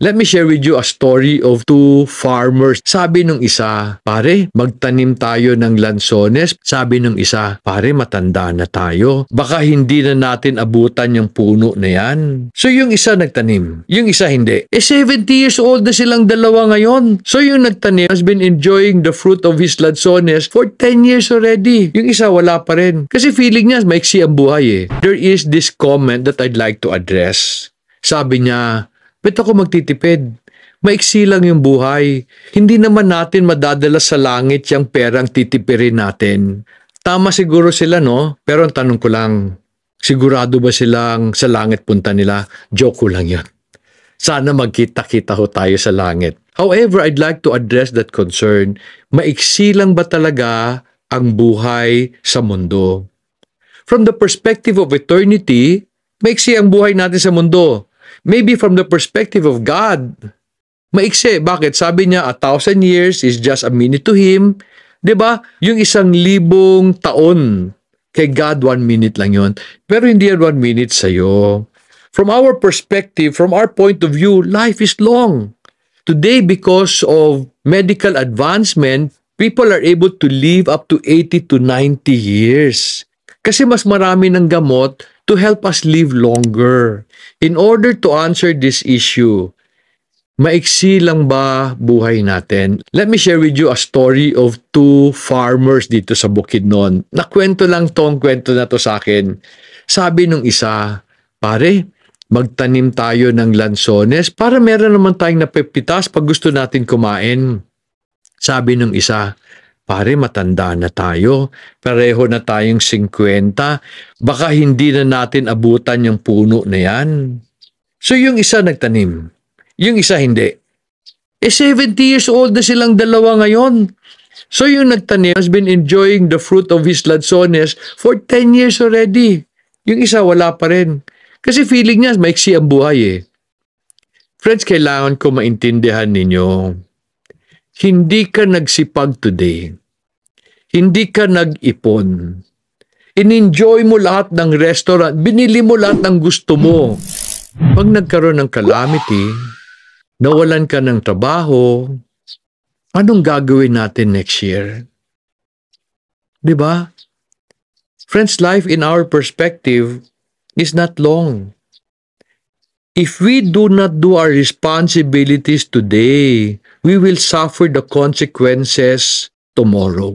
Let me share with you a story of two farmers. Sabi nung isa, pare, magtanim tayo ng lansones. Sabi nung isa, pare, matanda na tayo. Baka hindi na natin abutan yung puno na yan. So yung isa nagtanim, yung isa hindi. 70 years old na silang dalawa ngayon. So yung nagtanim has been enjoying the fruit of his lansones for 10 years already. Yung isa wala pa rin. Kasi feeling niya, maiksi ang buhay eh. There is this comment that I'd like to address. Sabi niya, ba't ako magtitipid? Maiksi lang yung buhay. Hindi naman natin madadala sa langit yung perang titipirin natin. Tama siguro sila, no? Pero ang tanong ko lang, sigurado ba silang sa langit punta nila? Joke ko lang yun. Sana magkita-kita ho tayo sa langit. However, I'd like to address that concern. Maiksi lang ba talaga ang buhay sa mundo? From the perspective of eternity, maiksi ang buhay natin sa mundo. Maybe from the perspective of God, maiksi. Bakit? Sabi niya, 1,000 years is just a minute to Him. 'Di ba? Yung 1,000 taon, kay God 1 minute lang yon. Pero hindi yan 1 minute sa'yo. From our perspective, from our point of view, life is long. Today, because of medical advancement, people are able to live up to 80 to 90 years. Kasi mas marami ng gamot to help us live longer. In order to answer this issue, maiksi lang ba buhay natin? Let me share with you a story of two farmers dito sa Bukidnon. Nakwento lang tong kwento na to sa akin. Sabi nung isa, pare, magtanim tayo ng lansones para meron naman tayong napipitas pag gusto natin kumain. Sabi nung isa, pare, matanda na tayo. Pareho na tayong 50. Baka hindi na natin abutan yung puno na yan. So yung isa nagtanim, yung isa hindi. 70 years old na silang dalawa ngayon. So yung nagtanim has been enjoying the fruit of his lansones for 10 years already. Yung isa wala pa rin. Kasi feeling niya, maiksi ang buhay eh. Friends, kailangan ko maintindihan ninyo. Hindi ka nagsipag today. Hindi ka nag-ipon. In-enjoy mo lahat ng restaurant. Binili mo lahat ng gusto mo. Pag nagkaroon ng calamity, nawalan ka ng trabaho, anong gagawin natin next year? Diba? Friends, life in our perspective is not long. If we do not do our responsibilities today, we will suffer the consequences tomorrow.